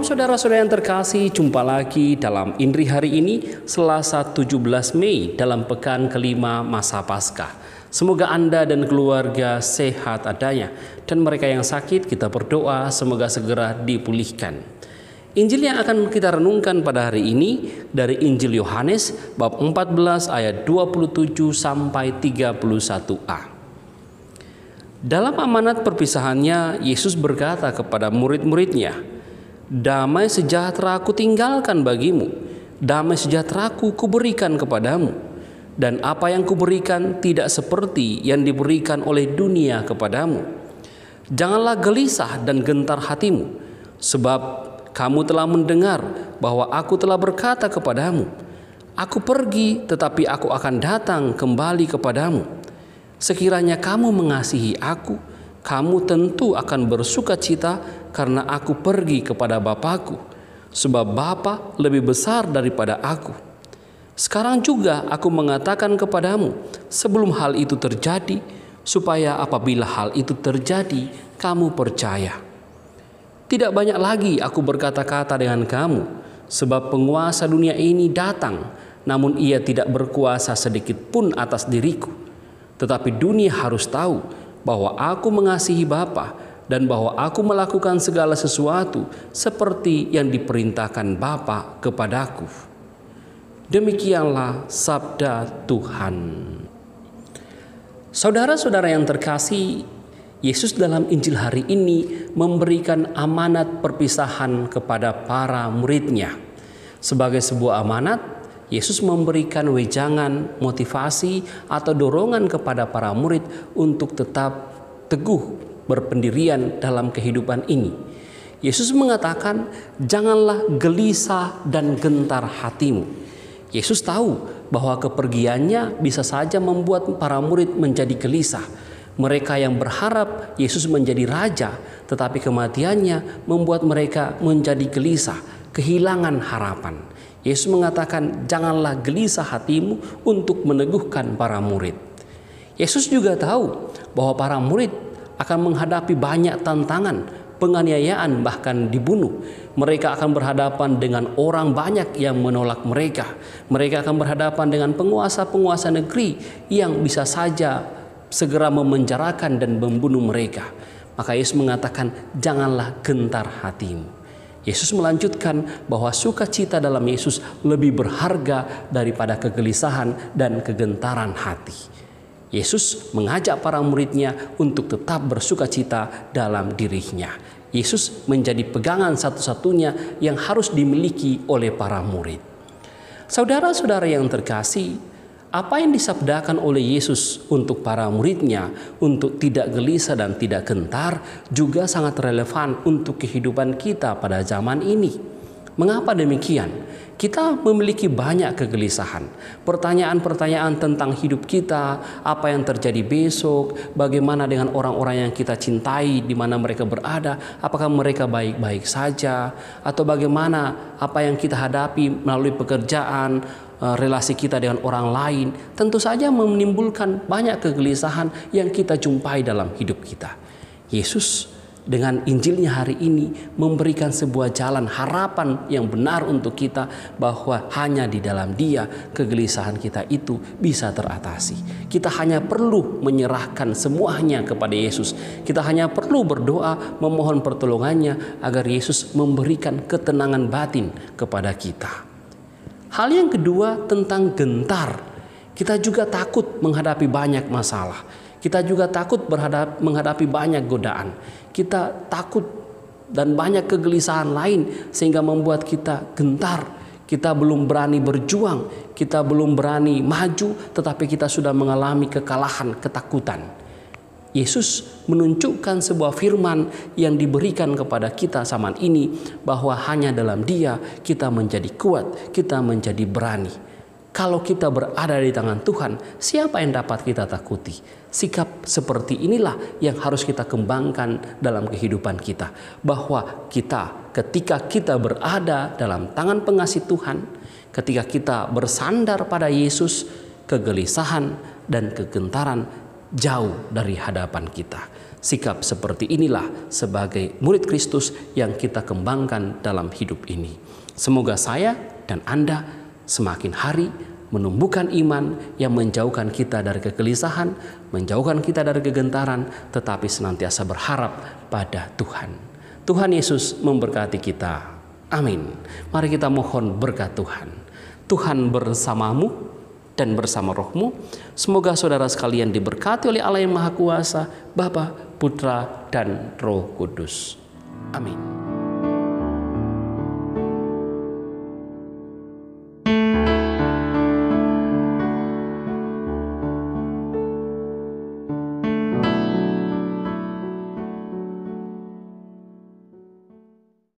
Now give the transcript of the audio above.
saudara-saudara yang terkasih, jumpa lagi dalam Indri hari ini, Selasa 17 Mei dalam pekan kelima masa Paskah. Semoga Anda dan keluarga sehat adanya, dan mereka yang sakit kita berdoa semoga segera dipulihkan. Injil yang akan kita renungkan pada hari ini dari Injil Yohanes bab 14 ayat 27 sampai 31a. Dalam amanat perpisahannya, Yesus berkata kepada murid-muridnya, "Damai sejahtera aku tinggalkan bagimu, damai sejahtera aku kuberikan kepadamu. Dan apa yang kuberikan tidak seperti yang diberikan oleh dunia kepadamu. Janganlah gelisah dan gentar hatimu, sebab kamu telah mendengar bahwa aku telah berkata kepadamu, aku pergi tetapi aku akan datang kembali kepadamu. Sekiranya kamu mengasihi aku, kamu tentu akan bersukacita karena aku pergi kepada Bapa-Ku, sebab Bapa lebih besar daripada aku. Sekarang juga aku mengatakan kepadamu sebelum hal itu terjadi, supaya apabila hal itu terjadi, kamu percaya. Tidak banyak lagi aku berkata-kata dengan kamu, sebab penguasa dunia ini datang, namun ia tidak berkuasa sedikit pun atas diriku. Tetapi dunia harus tahu bahwa aku mengasihi Bapa dan bahwa aku melakukan segala sesuatu seperti yang diperintahkan Bapa kepadaku." Demikianlah sabda Tuhan. Saudara-saudara yang terkasih, Yesus dalam Injil hari ini memberikan amanat perpisahan kepada para murid-Nya. Sebagai sebuah amanat, Yesus memberikan wejangan, motivasi, atau dorongan kepada para murid untuk tetap teguh berpendirian dalam kehidupan ini. Yesus mengatakan, janganlah gelisah dan gentar hatimu. Yesus tahu bahwa kepergiannya bisa saja membuat para murid menjadi gelisah. Mereka yang berharap Yesus menjadi raja, tetapi kematiannya membuat mereka menjadi gelisah, kehilangan harapan. Yesus mengatakan, janganlah gelisah hatimu untuk meneguhkan para murid. Yesus juga tahu bahwa para murid akan menghadapi banyak tantangan, penganiayaan, bahkan dibunuh. Mereka akan berhadapan dengan orang banyak yang menolak mereka. Mereka akan berhadapan dengan penguasa-penguasa negeri yang bisa saja segera memenjarakan dan membunuh mereka. Maka Yesus mengatakan, janganlah gentar hatimu. Yesus melanjutkan bahwa sukacita dalam Yesus lebih berharga daripada kegelisahan dan kegentaran hati. Yesus mengajak para murid-Nya untuk tetap bersukacita dalam dirinya. Yesus menjadi pegangan satu-satunya yang harus dimiliki oleh para murid. Saudara-saudara yang terkasih, apa yang disabdakan oleh Yesus untuk para murid-Nya untuk tidak gelisah dan tidak gentar juga sangat relevan untuk kehidupan kita pada zaman ini. Mengapa demikian? Kita memiliki banyak kegelisahan, pertanyaan-pertanyaan tentang hidup kita, apa yang terjadi besok, bagaimana dengan orang-orang yang kita cintai, di mana mereka berada, apakah mereka baik-baik saja, atau bagaimana apa yang kita hadapi melalui pekerjaan, relasi kita dengan orang lain, tentu saja menimbulkan banyak kegelisahan yang kita jumpai dalam hidup kita. Yesus dengan Injilnya hari ini memberikan sebuah jalan harapan yang benar untuk kita, bahwa hanya di dalam Dia kegelisahan kita itu bisa teratasi. Kita hanya perlu menyerahkan semuanya kepada Yesus. Kita hanya perlu berdoa memohon pertolongannya agar Yesus memberikan ketenangan batin kepada kita. Hal yang kedua tentang gentar. Kita juga takut menghadapi banyak masalah. Kita juga takut menghadapi banyak godaan. Kita takut dan banyak kegelisahan lain sehingga membuat kita gentar. Kita belum berani berjuang. Kita belum berani maju, tetapi kita sudah mengalami kekalahan, ketakutan. Yesus menunjukkan sebuah firman yang diberikan kepada kita zaman ini, bahwa hanya dalam Dia kita menjadi kuat, kita menjadi berani. Kalau kita berada di tangan Tuhan, siapa yang dapat kita takuti? Sikap seperti inilah yang harus kita kembangkan dalam kehidupan kita, bahwa ketika kita berada dalam tangan pengasih Tuhan, ketika kita bersandar pada Yesus, kegelisahan dan kegentaran jauh dari hadapan kita. Sikap seperti inilah sebagai murid Kristus yang kita kembangkan dalam hidup ini. Semoga saya dan Anda semakin hari menumbuhkan iman yang menjauhkan kita dari kegelisahan, menjauhkan kita dari kegentaran, tetapi senantiasa berharap pada Tuhan. Tuhan Yesus memberkati kita. Amin. Mari kita mohon berkat Tuhan. Tuhan bersamamu dan bersama rohmu. Semoga saudara sekalian diberkati oleh Allah yang Maha Kuasa, Bapa, Putra, dan Roh Kudus. Amin.